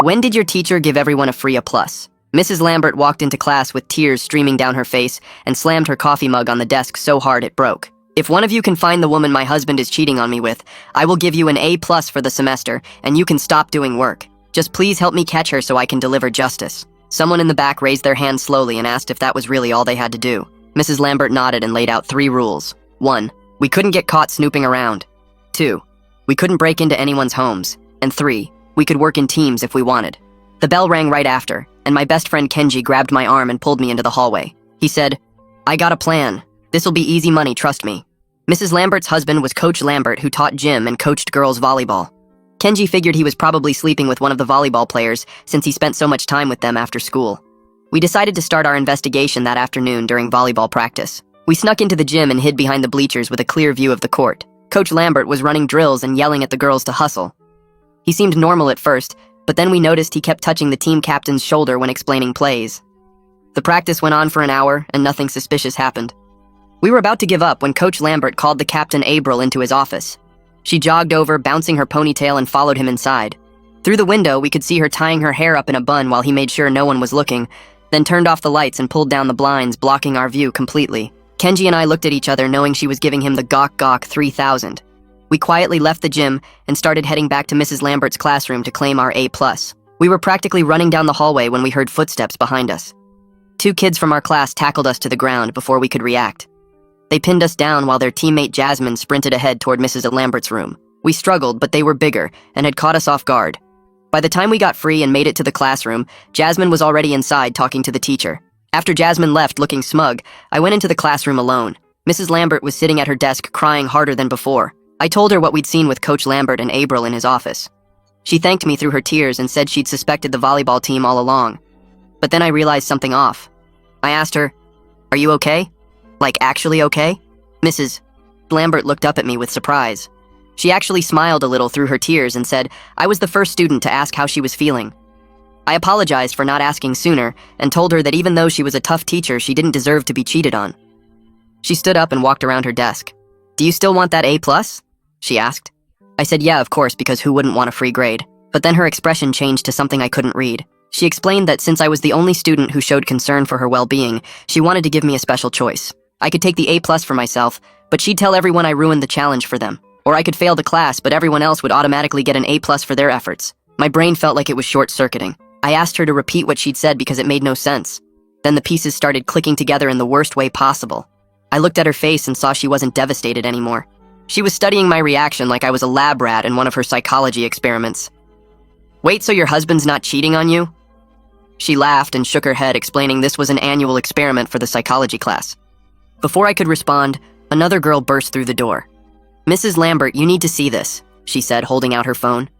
When did your teacher give everyone a free A+? Mrs. Lambert walked into class with tears streaming down her face and slammed her coffee mug on the desk so hard it broke. If one of you can find the woman my husband is cheating on me with, I will give you an A+ for the semester, and you can stop doing work. Just please help me catch her so I can deliver justice. Someone in the back raised their hand slowly and asked if that was really all they had to do. Mrs. Lambert nodded and laid out 3 rules. 1. We couldn't get caught snooping around. 2. We couldn't break into anyone's homes. And 3. We could work in teams if we wanted. The bell rang right after, and my best friend Kenji grabbed my arm and pulled me into the hallway. He said, "I got a plan. This'll be easy money, trust me." Mrs. Lambert's husband was Coach Lambert, who taught gym and coached girls volleyball. Kenji figured he was probably sleeping with one of the volleyball players since he spent so much time with them after school. We decided to start our investigation that afternoon during volleyball practice. We snuck into the gym and hid behind the bleachers with a clear view of the court. Coach Lambert was running drills and yelling at the girls to hustle. He seemed normal at first, but then we noticed he kept touching the team captain's shoulder when explaining plays. The practice went on for an hour, and nothing suspicious happened. We were about to give up when Coach Lambert called the captain April into his office. She jogged over, bouncing her ponytail, and followed him inside. Through the window, we could see her tying her hair up in a bun while he made sure no one was looking, then turned off the lights and pulled down the blinds, blocking our view completely. Kenji and I looked at each other, knowing she was giving him the Gawk Gawk 3000. We quietly left the gym and started heading back to Mrs. Lambert's classroom to claim our A+. We were practically running down the hallway when we heard footsteps behind us. 2 kids from our class tackled us to the ground before we could react. They pinned us down while their teammate Jasmine sprinted ahead toward Mrs. Lambert's room. We struggled, but they were bigger and had caught us off guard. By the time we got free and made it to the classroom, Jasmine was already inside talking to the teacher. After Jasmine left looking smug, I went into the classroom alone. Mrs. Lambert was sitting at her desk crying harder than before. I told her what we'd seen with Coach Lambert and April in his office. She thanked me through her tears and said she'd suspected the volleyball team all along. But then I realized something off. I asked her, "Are you okay? Like, actually okay?" Mrs. Lambert looked up at me with surprise. She actually smiled a little through her tears and said I was the first student to ask how she was feeling. I apologized for not asking sooner and told her that even though she was a tough teacher, she didn't deserve to be cheated on. She stood up and walked around her desk. "Do you still want that A+?" she asked. I said yeah, of course, because who wouldn't want a free grade? But then her expression changed to something I couldn't read. She explained that since I was the only student who showed concern for her well-being, she wanted to give me a special choice. I could take the A+ for myself, but she'd tell everyone I ruined the challenge for them. Or I could fail the class, but everyone else would automatically get an A+ for their efforts. My brain felt like it was short-circuiting. I asked her to repeat what she'd said because it made no sense. Then the pieces started clicking together in the worst way possible. I looked at her face and saw she wasn't devastated anymore. She was studying my reaction like I was a lab rat in one of her psychology experiments. "Wait, so your husband's not cheating on you?" She laughed and shook her head, explaining this was an annual experiment for the psychology class. Before I could respond, another girl burst through the door. "Mrs. Lambert, you need to see this," she said, holding out her phone.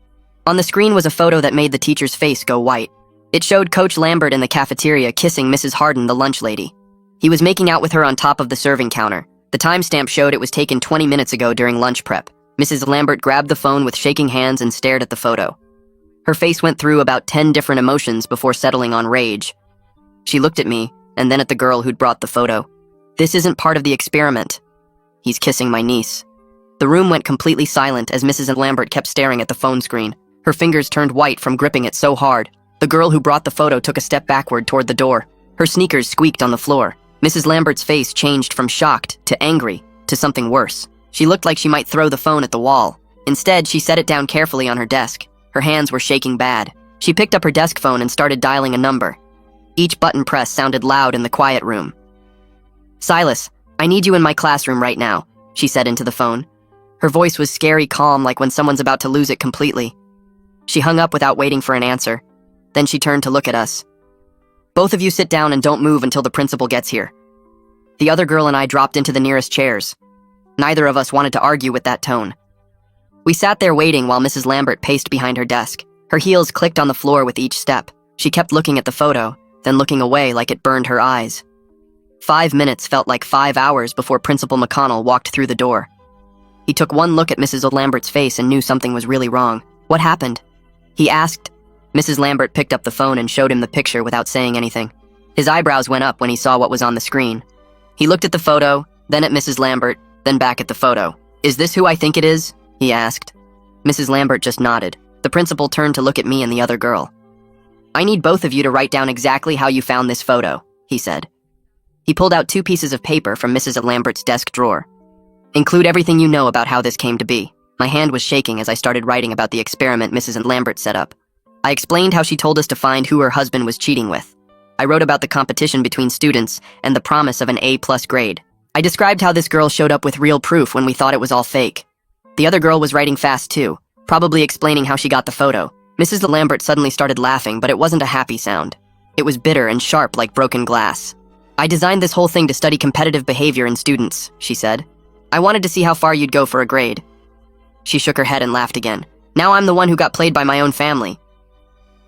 On the screen was a photo that made the teacher's face go white. It showed Coach Lambert in the cafeteria kissing Mrs. Harden, the lunch lady. He was making out with her on top of the serving counter. The timestamp showed it was taken 20 minutes ago during lunch prep. Mrs. Lambert grabbed the phone with shaking hands and stared at the photo. Her face went through about 10 different emotions before settling on rage. She looked at me, and then at the girl who'd brought the photo. "This isn't part of the experiment. He's kissing my niece." The room went completely silent as Mrs. Lambert kept staring at the phone screen. Her fingers turned white from gripping it so hard. The girl who brought the photo took a step backward toward the door. Her sneakers squeaked on the floor. Mrs. Lambert's face changed from shocked to angry to something worse. She looked like she might throw the phone at the wall. Instead, she set it down carefully on her desk. Her hands were shaking bad. She picked up her desk phone and started dialing a number. Each button press sounded loud in the quiet room. "Silas, I need you in my classroom right now," she said into the phone. Her voice was scary calm, like when someone's about to lose it completely. She hung up without waiting for an answer. Then she turned to look at us. "Both of you sit down and don't move until the principal gets here." The other girl and I dropped into the nearest chairs. Neither of us wanted to argue with that tone. We sat there waiting while Mrs. Lambert paced behind her desk. Her heels clicked on the floor with each step. She kept looking at the photo, then looking away like it burned her eyes. 5 minutes felt like 5 hours before Principal McConnell walked through the door. He took one look at Mrs. Lambert's face and knew something was really wrong. "What happened?" he asked. Mrs. Lambert picked up the phone and showed him the picture without saying anything. His eyebrows went up when he saw what was on the screen. He looked at the photo, then at Mrs. Lambert, then back at the photo. "Is this who I think it is?" he asked. Mrs. Lambert just nodded. The principal turned to look at me and the other girl. I need both of you to write down exactly how you found this photo, he said. He pulled out 2 pieces of paper from Mrs. Lambert's desk drawer. Include everything you know about how this came to be. My hand was shaking as I started writing about the experiment Mrs. Lambert set up. I explained how she told us to find who her husband was cheating with. I wrote about the competition between students and the promise of an A+ grade. I described how this girl showed up with real proof when we thought it was all fake. The other girl was writing fast too, probably explaining how she got the photo. Mrs. Lambert suddenly started laughing, but it wasn't a happy sound. It was bitter and sharp like broken glass. I designed this whole thing to study competitive behavior in students, she said. I wanted to see how far you'd go for a grade. She shook her head and laughed again. Now I'm the one who got played by my own family.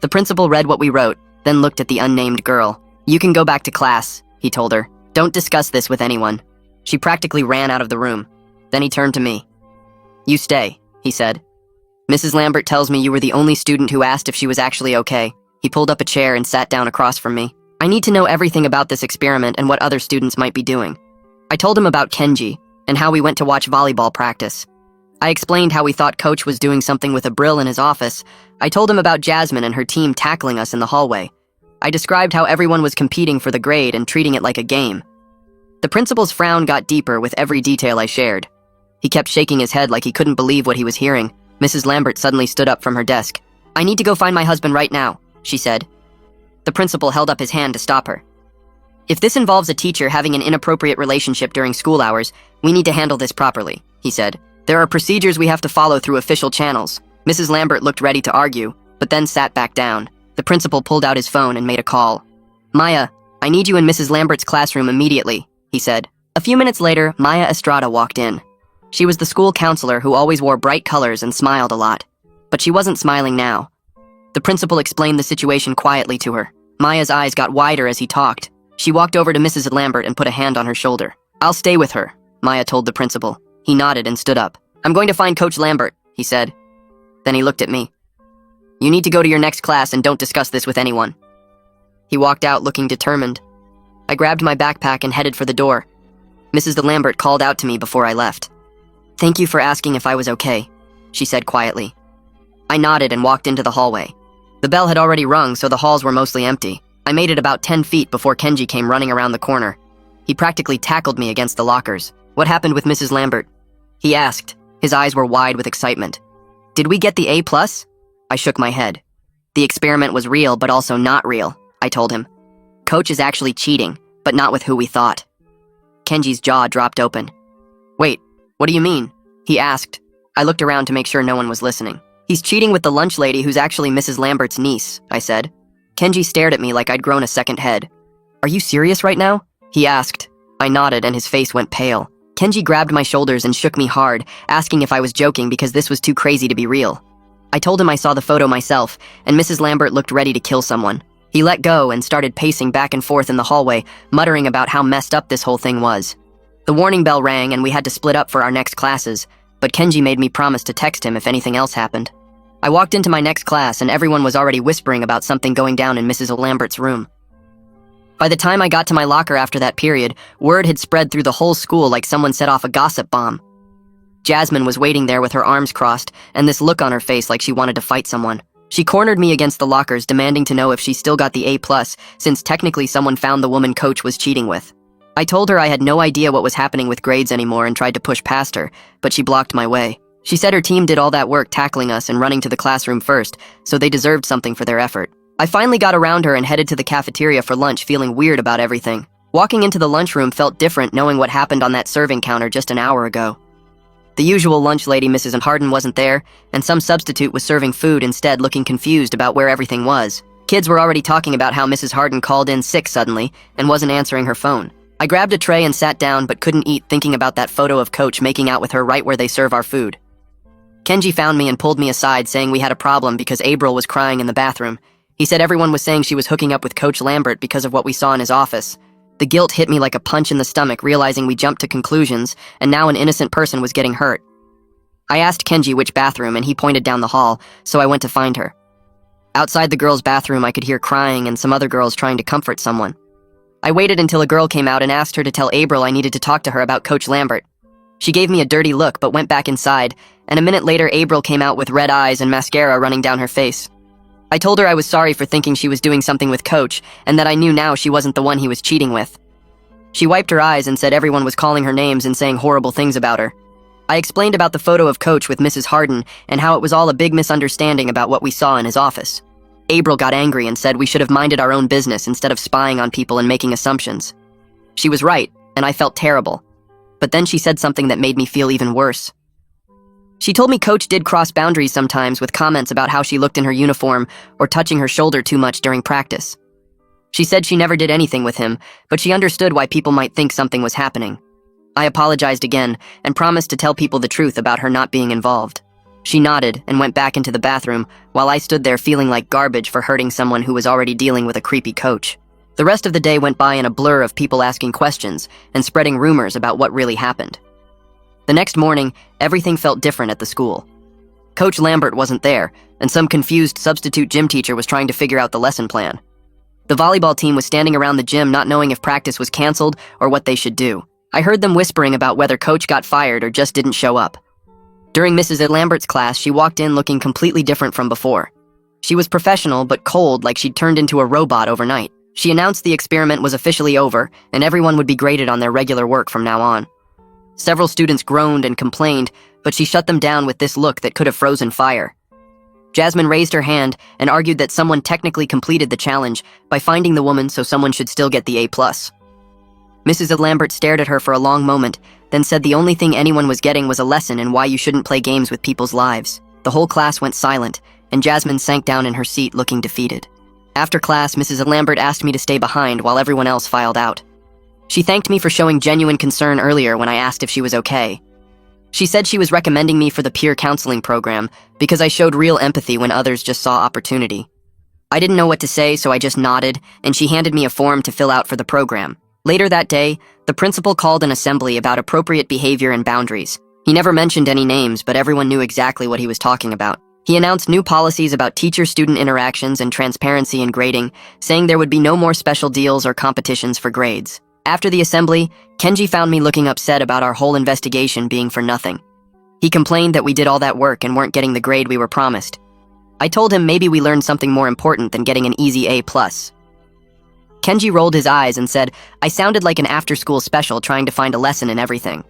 The principal read what we wrote, then looked at the unnamed girl. You can go back to class, he told her. Don't discuss this with anyone. She practically ran out of the room. Then he turned to me. You stay, he said. Mrs. Lambert tells me you were the only student who asked if she was actually okay. He pulled up a chair and sat down across from me. I need to know everything about this experiment and what other students might be doing. I told him about Kenji and how we went to watch volleyball practice. I explained how we thought Coach was doing something with a brill in his office. I told him about Jasmine and her team tackling us in the hallway. I described how everyone was competing for the grade and treating it like a game. The principal's frown got deeper with every detail I shared. He kept shaking his head like he couldn't believe what he was hearing. Mrs. Lambert suddenly stood up from her desk. I need to go find my husband right now, she said. The principal held up his hand to stop her. If this involves a teacher having an inappropriate relationship during school hours, we need to handle this properly, he said. There are procedures we have to follow through official channels. Mrs. Lambert looked ready to argue, but then sat back down. The principal pulled out his phone and made a call. Maya, I need you in Mrs. Lambert's classroom immediately, he said. A few minutes later, Maya Estrada walked in. She was the school counselor who always wore bright colors and smiled a lot. But she wasn't smiling now. The principal explained the situation quietly to her. Maya's eyes got wider as he talked. She walked over to Mrs. Lambert and put a hand on her shoulder. I'll stay with her, Maya told the principal. He nodded and stood up. I'm going to find Coach Lambert, he said. Then he looked at me. You need to go to your next class and don't discuss this with anyone. He walked out looking determined. I grabbed my backpack and headed for the door. Mrs. Lambert called out to me before I left. Thank you for asking if I was okay, she said quietly. I nodded and walked into the hallway. The bell had already rung, so the halls were mostly empty. I made it about 10 feet before Kenji came running around the corner. He practically tackled me against the lockers. What happened with Mrs. Lambert? He asked. His eyes were wide with excitement. Did we get the A+? I shook my head. The experiment was real, but also not real, I told him. Coach is actually cheating, but not with who we thought. Kenji's jaw dropped open. Wait, what do you mean? He asked. I looked around to make sure no one was listening. He's cheating with the lunch lady who's actually Mrs. Lambert's niece, I said. Kenji stared at me like I'd grown a second head. Are you serious right now? He asked. I nodded and his face went pale. Kenji grabbed my shoulders and shook me hard, asking if I was joking because this was too crazy to be real. I told him I saw the photo myself, and Mrs. Lambert looked ready to kill someone. He let go and started pacing back and forth in the hallway, muttering about how messed up this whole thing was. The warning bell rang and we had to split up for our next classes, but Kenji made me promise to text him if anything else happened. I walked into my next class and everyone was already whispering about something going down in Mrs. Lambert's room. By the time I got to my locker after that period, word had spread through the whole school like someone set off a gossip bomb. Jasmine was waiting there with her arms crossed and this look on her face like she wanted to fight someone. She cornered me against the lockers, demanding to know if she still got the A+, since technically someone found the woman Coach was cheating with. I told her I had no idea what was happening with grades anymore and tried to push past her, but she blocked my way. She said her team did all that work tackling us and running to the classroom first, so they deserved something for their effort. I finally got around her and headed to the cafeteria for lunch, feeling weird about everything. Walking into the lunchroom felt different knowing what happened on that serving counter just an hour ago. The usual lunch lady, Mrs. Harden, wasn't there, and some substitute was serving food instead, looking confused about where everything was. Kids were already talking about how Mrs. Harden called in sick suddenly and wasn't answering her phone. I grabbed a tray and sat down but couldn't eat, thinking about that photo of Coach making out with her right where they serve our food. Kenji found me and pulled me aside, saying we had a problem because April was crying in the bathroom. He said everyone was saying she was hooking up with Coach Lambert because of what we saw in his office. The guilt hit me like a punch in the stomach, realizing we jumped to conclusions, and now an innocent person was getting hurt. I asked Kenji which bathroom, and he pointed down the hall, so I went to find her. Outside the girls' bathroom, I could hear crying and some other girls trying to comfort someone. I waited until a girl came out and asked her to tell April I needed to talk to her about Coach Lambert. She gave me a dirty look but went back inside, and a minute later April came out with red eyes and mascara running down her face. I told her I was sorry for thinking she was doing something with Coach, and that I knew now she wasn't the one he was cheating with. She wiped her eyes and said everyone was calling her names and saying horrible things about her. I explained about the photo of Coach with Mrs. Harden and how it was all a big misunderstanding about what we saw in his office. April got angry and said we should have minded our own business instead of spying on people and making assumptions. She was right, and I felt terrible. But then she said something that made me feel even worse. She told me Coach did cross boundaries sometimes with comments about how she looked in her uniform or touching her shoulder too much during practice. She said she never did anything with him, but she understood why people might think something was happening. I apologized again and promised to tell people the truth about her not being involved. She nodded and went back into the bathroom while I stood there feeling like garbage for hurting someone who was already dealing with a creepy coach. The rest of the day went by in a blur of people asking questions and spreading rumors about what really happened. The next morning, everything felt different at the school. Coach Lambert wasn't there, and some confused substitute gym teacher was trying to figure out the lesson plan. The volleyball team was standing around the gym not knowing if practice was canceled or what they should do. I heard them whispering about whether Coach got fired or just didn't show up. During Mrs. Lambert's class, she walked in looking completely different from before. She was professional but cold, like she'd turned into a robot overnight. She announced the experiment was officially over and everyone would be graded on their regular work from now on. Several students groaned and complained, but she shut them down with this look that could have frozen fire. Jasmine raised her hand and argued that someone technically completed the challenge by finding the woman, so someone should still get the A+. Mrs. Lambert stared at her for a long moment, then said the only thing anyone was getting was a lesson in why you shouldn't play games with people's lives. The whole class went silent, and Jasmine sank down in her seat looking defeated. After class, Mrs. Lambert asked me to stay behind while everyone else filed out. She thanked me for showing genuine concern earlier when I asked if she was okay. She said she was recommending me for the peer counseling program because I showed real empathy when others just saw opportunity. I didn't know what to say, so I just nodded, and she handed me a form to fill out for the program. Later that day, the principal called an assembly about appropriate behavior and boundaries. He never mentioned any names, but everyone knew exactly what he was talking about. He announced new policies about teacher-student interactions and transparency in grading, saying there would be no more special deals or competitions for grades. After the assembly, Kenji found me looking upset about our whole investigation being for nothing. He complained that we did all that work and weren't getting the grade we were promised. I told him maybe we learned something more important than getting an easy A+. Kenji rolled his eyes and said, I sounded like an after-school special trying to find a lesson in everything.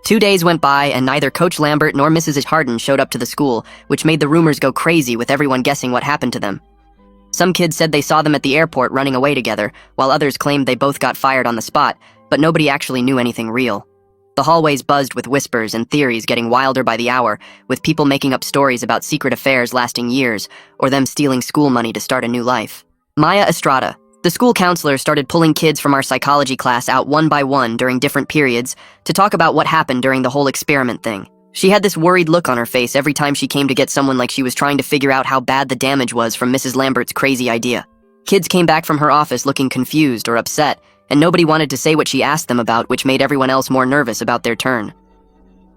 2 days went by and neither Coach Lambert nor Mrs. Harden showed up to the school, which made the rumors go crazy with everyone guessing what happened to them. Some kids said they saw them at the airport running away together, while others claimed they both got fired on the spot, but nobody actually knew anything real. The hallways buzzed with whispers and theories getting wilder by the hour, with people making up stories about secret affairs lasting years, or them stealing school money to start a new life. Maya Estrada, the school counselor, started pulling kids from our psychology class out one by one during different periods to talk about what happened during the whole experiment thing. She had this worried look on her face every time she came to get someone, like she was trying to figure out how bad the damage was from Mrs. Lambert's crazy idea. Kids came back from her office looking confused or upset, and nobody wanted to say what she asked them about, which made everyone else more nervous about their turn.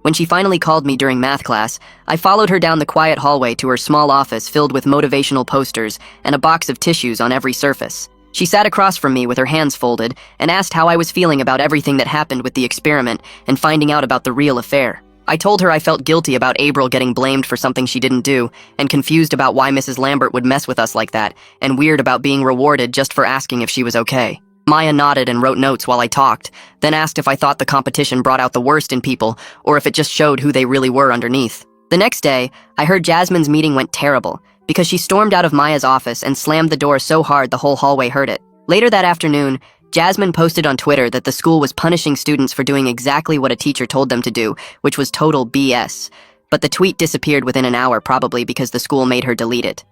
When she finally called me during math class, I followed her down the quiet hallway to her small office filled with motivational posters and a box of tissues on every surface. She sat across from me with her hands folded and asked how I was feeling about everything that happened with the experiment and finding out about the real affair. I told her I felt guilty about April getting blamed for something she didn't do, and confused about why Mrs. Lambert would mess with us like that, and weird about being rewarded just for asking if she was okay. Maya nodded and wrote notes while I talked, then asked if I thought the competition brought out the worst in people, or if it just showed who they really were underneath. The next day, I heard Jasmine's meeting went terrible, because she stormed out of Maya's office and slammed the door so hard the whole hallway heard it. Later that afternoon, Jasmine posted on Twitter that the school was punishing students for doing exactly what a teacher told them to do, which was total BS. But the tweet disappeared within an hour, probably because the school made her delete it.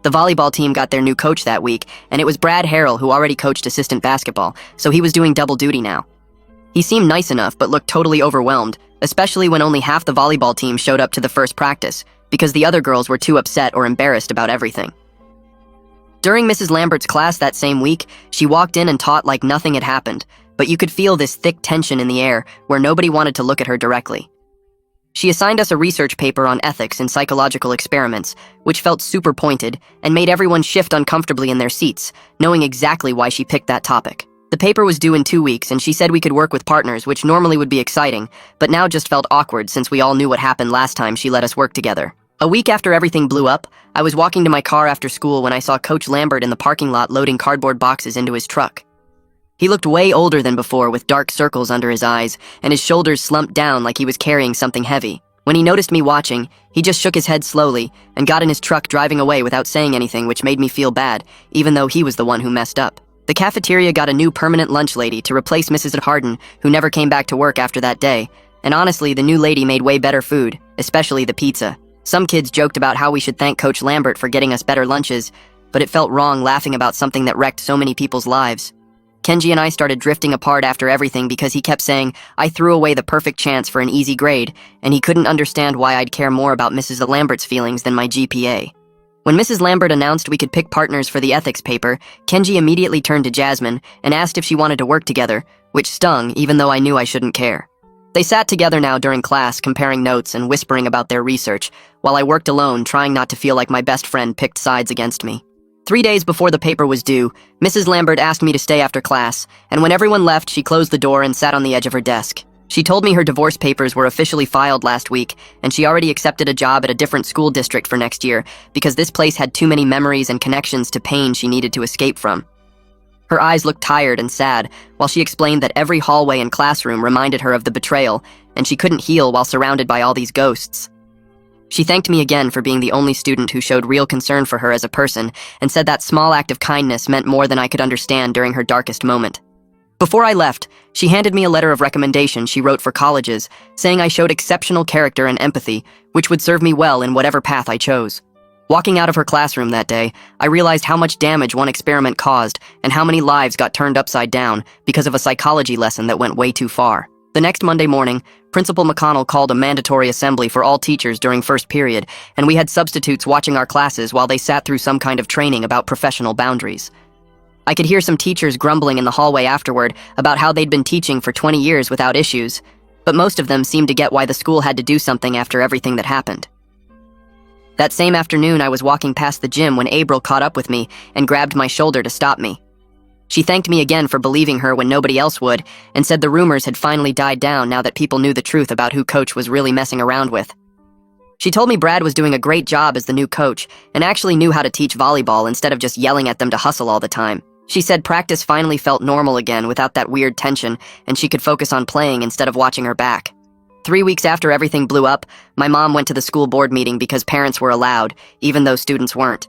The volleyball team got their new coach that week, and it was Brad Harrell, who already coached assistant basketball, so he was doing double duty now. He seemed nice enough, but looked totally overwhelmed, especially when only half the volleyball team showed up to the first practice, because the other girls were too upset or embarrassed about everything. During Mrs. Lambert's class that same week, she walked in and taught like nothing had happened, but you could feel this thick tension in the air where nobody wanted to look at her directly. She assigned us a research paper on ethics in psychological experiments, which felt super pointed and made everyone shift uncomfortably in their seats, knowing exactly why she picked that topic. The paper was due in 2 weeks, and she said we could work with partners, which normally would be exciting, but now just felt awkward since we all knew what happened last time she let us work together. A week after everything blew up, I was walking to my car after school when I saw Coach Lambert in the parking lot loading cardboard boxes into his truck. He looked way older than before, with dark circles under his eyes, and his shoulders slumped down like he was carrying something heavy. When he noticed me watching, he just shook his head slowly and got in his truck, driving away without saying anything, which made me feel bad, even though he was the one who messed up. The cafeteria got a new permanent lunch lady to replace Mrs. Harden, who never came back to work after that day, and honestly, the new lady made way better food, especially the pizza. Some kids joked about how we should thank Coach Lambert for getting us better lunches, but it felt wrong laughing about something that wrecked so many people's lives. Kenji and I started drifting apart after everything because he kept saying I threw away the perfect chance for an easy grade, and he couldn't understand why I'd care more about Mrs. Lambert's feelings than my GPA. When Mrs. Lambert announced we could pick partners for the ethics paper, Kenji immediately turned to Jasmine and asked if she wanted to work together, which stung even though I knew I shouldn't care. They sat together now during class, comparing notes and whispering about their research, while I worked alone, trying not to feel like my best friend picked sides against me. 3 days before the paper was due, Mrs. Lambert asked me to stay after class, and when everyone left, she closed the door and sat on the edge of her desk. She told me her divorce papers were officially filed last week, and she already accepted a job at a different school district for next year because this place had too many memories and connections to pain she needed to escape from. Her eyes looked tired and sad, while she explained that every hallway and classroom reminded her of the betrayal, and she couldn't heal while surrounded by all these ghosts. She thanked me again for being the only student who showed real concern for her as a person, and said that small act of kindness meant more than I could understand during her darkest moment. Before I left, she handed me a letter of recommendation she wrote for colleges, saying I showed exceptional character and empathy, which would serve me well in whatever path I chose. Walking out of her classroom that day, I realized how much damage one experiment caused and how many lives got turned upside down because of a psychology lesson that went way too far. The next Monday morning, Principal McConnell called a mandatory assembly for all teachers during first period, and we had substitutes watching our classes while they sat through some kind of training about professional boundaries. I could hear some teachers grumbling in the hallway afterward about how they'd been teaching for 20 years without issues, but most of them seemed to get why the school had to do something after everything that happened. That same afternoon, I was walking past the gym when April caught up with me and grabbed my shoulder to stop me. She thanked me again for believing her when nobody else would, and said the rumors had finally died down now that people knew the truth about who Coach was really messing around with. She told me Brad was doing a great job as the new coach and actually knew how to teach volleyball instead of just yelling at them to hustle all the time. She said practice finally felt normal again without that weird tension, and she could focus on playing instead of watching her back. 3 weeks after everything blew up, my mom went to the school board meeting because parents were allowed, even though students weren't.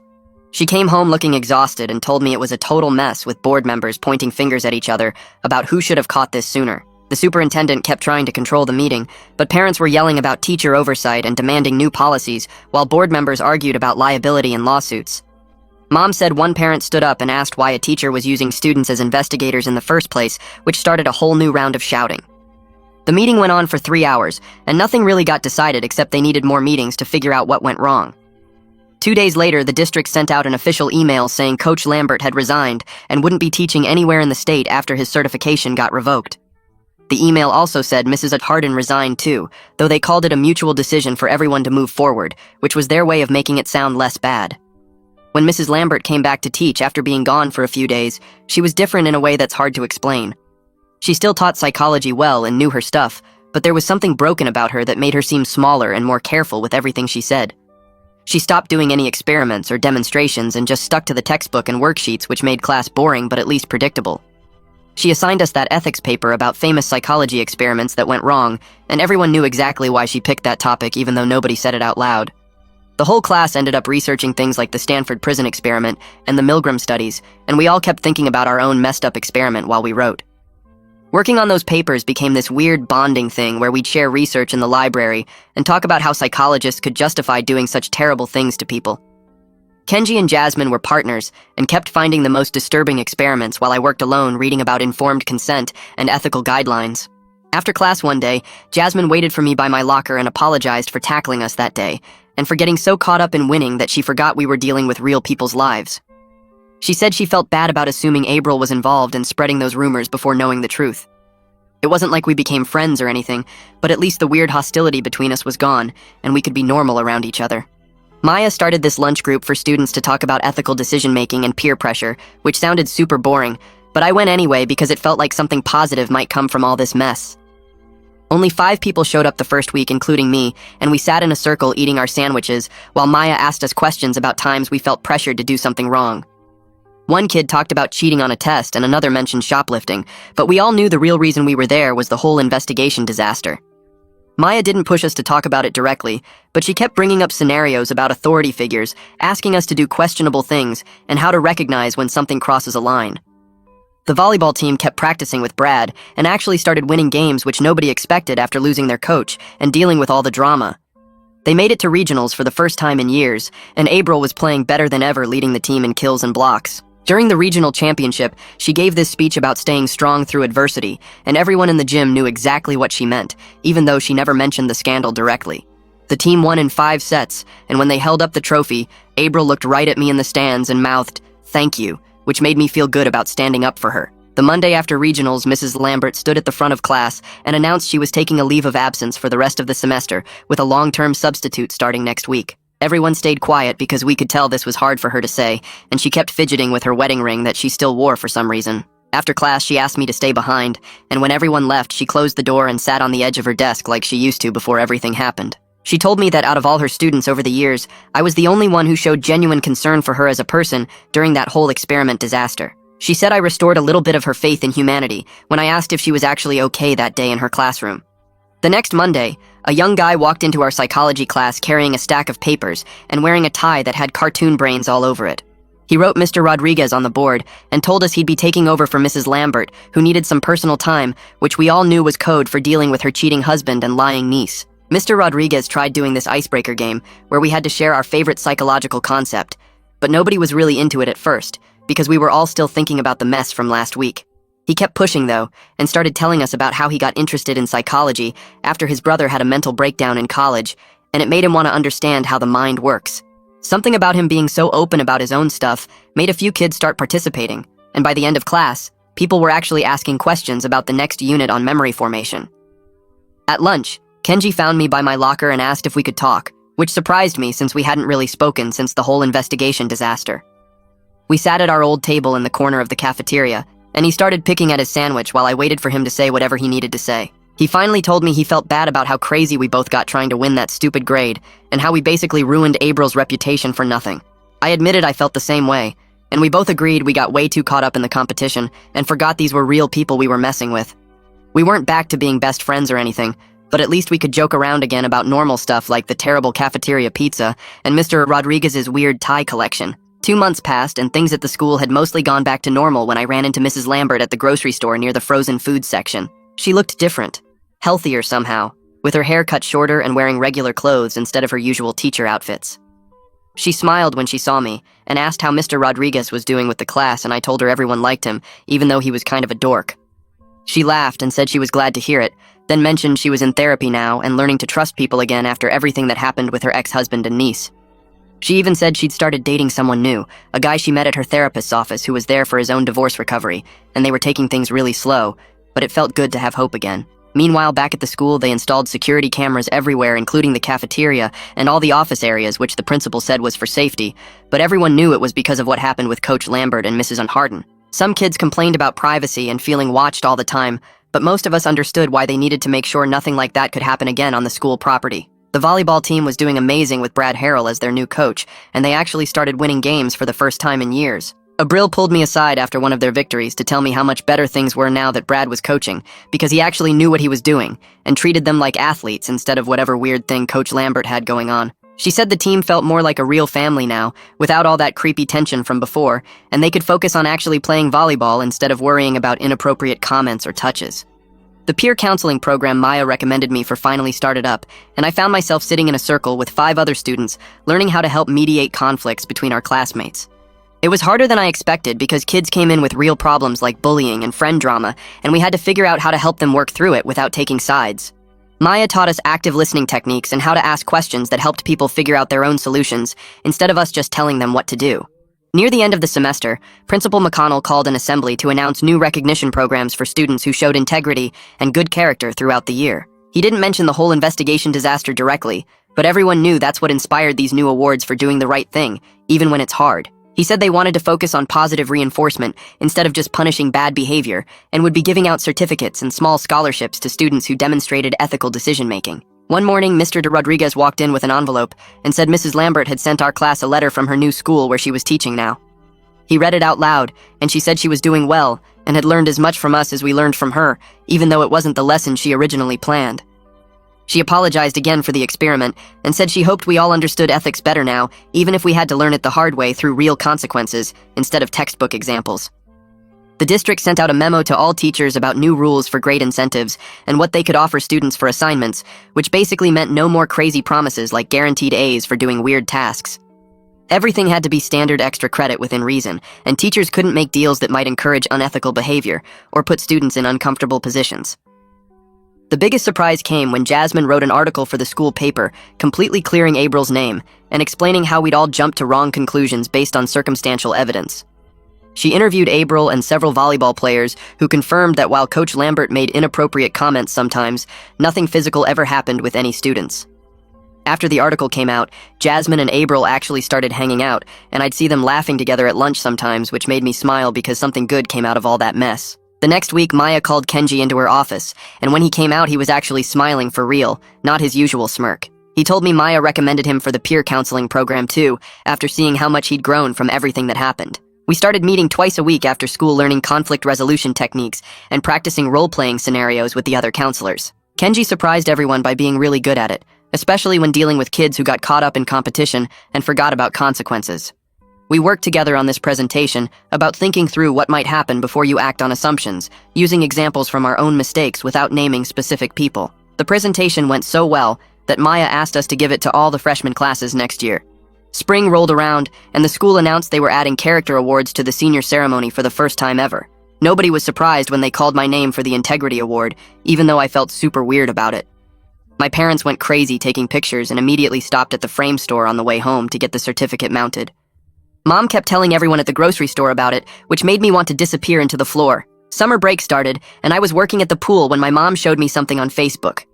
She came home looking exhausted and told me it was a total mess, with board members pointing fingers at each other about who should have caught this sooner. The superintendent kept trying to control the meeting, but parents were yelling about teacher oversight and demanding new policies, while board members argued about liability and lawsuits. Mom said one parent stood up and asked why a teacher was using students as investigators in the first place, which started a whole new round of shouting. The meeting went on for 3 hours, and nothing really got decided except they needed more meetings to figure out what went wrong. 2 days later, the district sent out an official email saying Coach Lambert had resigned and wouldn't be teaching anywhere in the state after his certification got revoked. The email also said Mrs. Harden resigned too, though they called it a mutual decision for everyone to move forward, which was their way of making it sound less bad. When Mrs. Lambert came back to teach after being gone for a few days, she was different in a way that's hard to explain. She still taught psychology well and knew her stuff, but there was something broken about her that made her seem smaller and more careful with everything she said. She stopped doing any experiments or demonstrations and just stuck to the textbook and worksheets, which made class boring but at least predictable. She assigned us that ethics paper about famous psychology experiments that went wrong, and everyone knew exactly why she picked that topic even though nobody said it out loud. The whole class ended up researching things like the Stanford prison experiment and the Milgram studies, and we all kept thinking about our own messed up experiment while we wrote. Working on those papers became this weird bonding thing where we'd share research in the library and talk about how psychologists could justify doing such terrible things to people. Kenji and Jasmine were partners and kept finding the most disturbing experiments while I worked alone reading about informed consent and ethical guidelines. After class one day, Jasmine waited for me by my locker and apologized for tackling us that day, and for getting so caught up in winning that she forgot we were dealing with real people's lives. She said she felt bad about assuming April was involved in spreading those rumors before knowing the truth. It wasn't like we became friends or anything, but at least the weird hostility between us was gone, and we could be normal around each other. Maya started this lunch group for students to talk about ethical decision-making and peer pressure, which sounded super boring, but I went anyway because it felt like something positive might come from all this mess. Only 5 people showed up the first week, including me, and we sat in a circle eating our sandwiches while Maya asked us questions about times we felt pressured to do something wrong. One kid talked about cheating on a test and another mentioned shoplifting, but we all knew the real reason we were there was the whole investigation disaster. Maya didn't push us to talk about it directly, but she kept bringing up scenarios about authority figures, asking us to do questionable things, and how to recognize when something crosses a line. The volleyball team kept practicing with Brad and actually started winning games which nobody expected after losing their coach and dealing with all the drama. They made it to regionals for the first time in years, and April was playing better than ever, leading the team in kills and blocks. During the regional championship, she gave this speech about staying strong through adversity, and everyone in the gym knew exactly what she meant, even though she never mentioned the scandal directly. The team won in 5 sets, and when they held up the trophy, April looked right at me in the stands and mouthed, "Thank you," which made me feel good about standing up for her. The Monday after regionals, Mrs. Lambert stood at the front of class and announced she was taking a leave of absence for the rest of the semester, with a long-term substitute starting next week. Everyone stayed quiet because we could tell this was hard for her to say, and she kept fidgeting with her wedding ring that she still wore for some reason. After class, she asked me to stay behind, and when everyone left, she closed the door and sat on the edge of her desk like she used to before everything happened. She told me that out of all her students over the years, I was the only one who showed genuine concern for her as a person during that whole experiment disaster. She said I restored a little bit of her faith in humanity when I asked if she was actually okay that day in her classroom. The next Monday, a young guy walked into our psychology class carrying a stack of papers and wearing a tie that had cartoon brains all over it. He wrote Mr. Rodriguez on the board and told us he'd be taking over for Mrs. Lambert, who needed some personal time, which we all knew was code for dealing with her cheating husband and lying niece. Mr. Rodriguez tried doing this icebreaker game where we had to share our favorite psychological concept, but nobody was really into it at first because we were all still thinking about the mess from last week. He kept pushing, though, and started telling us about how he got interested in psychology after his brother had a mental breakdown in college, and it made him want to understand how the mind works. Something about him being so open about his own stuff made a few kids start participating, and by the end of class, people were actually asking questions about the next unit on memory formation. At lunch, Kenji found me by my locker and asked if we could talk, which surprised me since we hadn't really spoken since the whole investigation disaster. We sat at our old table in the corner of the cafeteria, and he started picking at his sandwich while I waited for him to say whatever he needed to say. He finally told me he felt bad about how crazy we both got trying to win that stupid grade, and how we basically ruined April's reputation for nothing. I admitted I felt the same way, and we both agreed we got way too caught up in the competition and forgot these were real people we were messing with. We weren't back to being best friends or anything, but at least we could joke around again about normal stuff like the terrible cafeteria pizza and Mr. Rodriguez's weird tie collection. 2 months passed, and things at the school had mostly gone back to normal when I ran into Mrs. Lambert at the grocery store near the frozen food section. She looked different, healthier somehow, with her hair cut shorter and wearing regular clothes instead of her usual teacher outfits. She smiled when she saw me and asked how Mr. Rodriguez was doing with the class, and I told her everyone liked him, even though he was kind of a dork. She laughed and said she was glad to hear it, then mentioned she was in therapy now and learning to trust people again after everything that happened with her ex-husband and niece. She even said she'd started dating someone new, a guy she met at her therapist's office who was there for his own divorce recovery, and they were taking things really slow, but it felt good to have hope again. Meanwhile, back at the school, they installed security cameras everywhere, including the cafeteria and all the office areas, which the principal said was for safety, but everyone knew it was because of what happened with Coach Lambert and Mrs. Unharden. Some kids complained about privacy and feeling watched all the time, but most of us understood why they needed to make sure nothing like that could happen again on the school property. The volleyball team was doing amazing with Brad Harrell as their new coach, and they actually started winning games for the first time in years. Abril pulled me aside after one of their victories to tell me how much better things were now that Brad was coaching, because he actually knew what he was doing, and treated them like athletes instead of whatever weird thing Coach Lambert had going on. She said the team felt more like a real family now, without all that creepy tension from before, and they could focus on actually playing volleyball instead of worrying about inappropriate comments or touches. The peer counseling program Maya recommended me for finally started up, and I found myself sitting in a circle with 5 other students, learning how to help mediate conflicts between our classmates. It was harder than I expected because kids came in with real problems like bullying and friend drama, and we had to figure out how to help them work through it without taking sides. Maya taught us active listening techniques and how to ask questions that helped people figure out their own solutions, instead of us just telling them what to do. Near the end of the semester, Principal McConnell called an assembly to announce new recognition programs for students who showed integrity and good character throughout the year. He didn't mention the whole investigation disaster directly, but everyone knew that's what inspired these new awards for doing the right thing, even when it's hard. He said they wanted to focus on positive reinforcement instead of just punishing bad behavior, and would be giving out certificates and small scholarships to students who demonstrated ethical decision-making. One morning, Mr. de Rodriguez walked in with an envelope and said Mrs. Lambert had sent our class a letter from her new school where she was teaching now. He read it out loud, and she said she was doing well and had learned as much from us as we learned from her, even though it wasn't the lesson she originally planned. She apologized again for the experiment and said she hoped we all understood ethics better now, even if we had to learn it the hard way through real consequences instead of textbook examples. The district sent out a memo to all teachers about new rules for grade incentives and what they could offer students for assignments, which basically meant no more crazy promises like guaranteed A's for doing weird tasks. Everything had to be standard extra credit within reason, and teachers couldn't make deals that might encourage unethical behavior or put students in uncomfortable positions. The biggest surprise came when Jasmine wrote an article for the school paper, completely clearing April's name and explaining how we'd all jumped to wrong conclusions based on circumstantial evidence. She interviewed April and several volleyball players who confirmed that while Coach Lambert made inappropriate comments sometimes, nothing physical ever happened with any students. After the article came out, Jasmine and April actually started hanging out, and I'd see them laughing together at lunch sometimes, which made me smile because something good came out of all that mess. The next week, Maya called Kenji into her office, and when he came out, he was actually smiling for real, not his usual smirk. He told me Maya recommended him for the peer counseling program too, after seeing how much he'd grown from everything that happened. We started meeting twice a week after school, learning conflict resolution techniques and practicing role-playing scenarios with the other counselors. Kenji surprised everyone by being really good at it, especially when dealing with kids who got caught up in competition and forgot about consequences. We worked together on this presentation about thinking through what might happen before you act on assumptions, using examples from our own mistakes without naming specific people. The presentation went so well that Maya asked us to give it to all the freshman classes next year. Spring rolled around, and the school announced they were adding character awards to the senior ceremony for the first time ever. Nobody was surprised when they called my name for the Integrity Award, even though I felt super weird about it. My parents went crazy taking pictures and immediately stopped at the frame store on the way home to get the certificate mounted. Mom kept telling everyone at the grocery store about it, which made me want to disappear into the floor. Summer break started, and I was working at the pool when my mom showed me something on Facebook.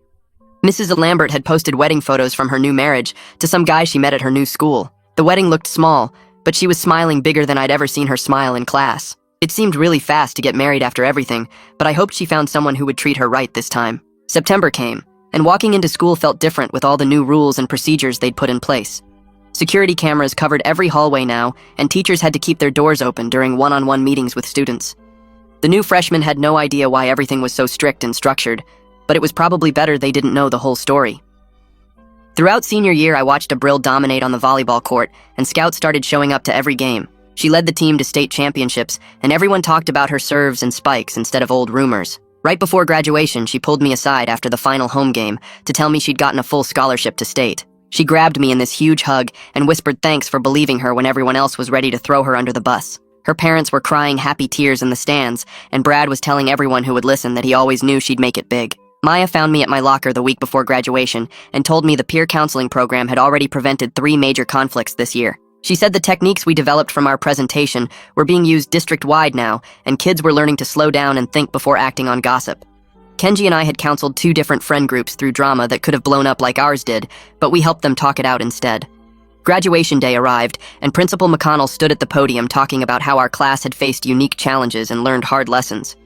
Mrs. Lambert had posted wedding photos from her new marriage to some guy she met at her new school. The wedding looked small, but she was smiling bigger than I'd ever seen her smile in class. It seemed really fast to get married after everything, but I hoped she found someone who would treat her right this time. September came, and walking into school felt different with all the new rules and procedures they'd put in place. Security cameras covered every hallway now, and teachers had to keep their doors open during one-on-one meetings with students. The new freshmen had no idea why everything was so strict and structured, but it was probably better they didn't know the whole story. Throughout senior year, I watched Abril dominate on the volleyball court, and scouts started showing up to every game. She led the team to state championships, and everyone talked about her serves and spikes instead of old rumors. Right before graduation, she pulled me aside after the final home game to tell me she'd gotten a full scholarship to state. She grabbed me in this huge hug and whispered thanks for believing her when everyone else was ready to throw her under the bus. Her parents were crying happy tears in the stands, and Brad was telling everyone who would listen that he always knew she'd make it big. Maya found me at my locker the week before graduation and told me the peer counseling program had already prevented 3 major conflicts this year. She said the techniques we developed from our presentation were being used district-wide now, and kids were learning to slow down and think before acting on gossip. Kenji and I had counseled 2 different friend groups through drama that could have blown up like ours did, but we helped them talk it out instead. Graduation day arrived, and Principal McConnell stood at the podium talking about how our class had faced unique challenges and learned hard lessons.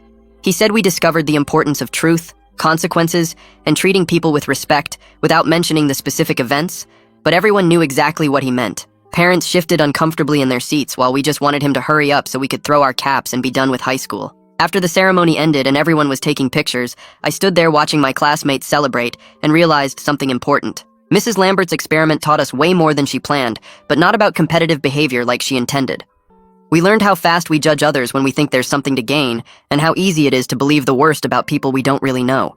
He said we discovered the importance of truth, consequences, and treating people with respect without mentioning the specific events, but everyone knew exactly what he meant. Parents shifted uncomfortably in their seats while we just wanted him to hurry up so we could throw our caps and be done with high school. After the ceremony ended and everyone was taking pictures, I stood there watching my classmates celebrate and realized something important. Mrs. Lambert's experiment taught us way more than she planned, but not about competitive behavior like she intended. We learned how fast we judge others when we think there's something to gain, and how easy it is to believe the worst about people we don't really know.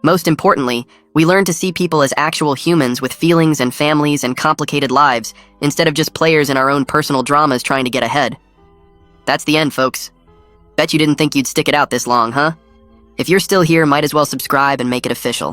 Most importantly, we learned to see people as actual humans with feelings and families and complicated lives, instead of just players in our own personal dramas trying to get ahead. That's the end, folks. Bet you didn't think you'd stick it out this long, huh? If you're still here, might as well subscribe and make it official.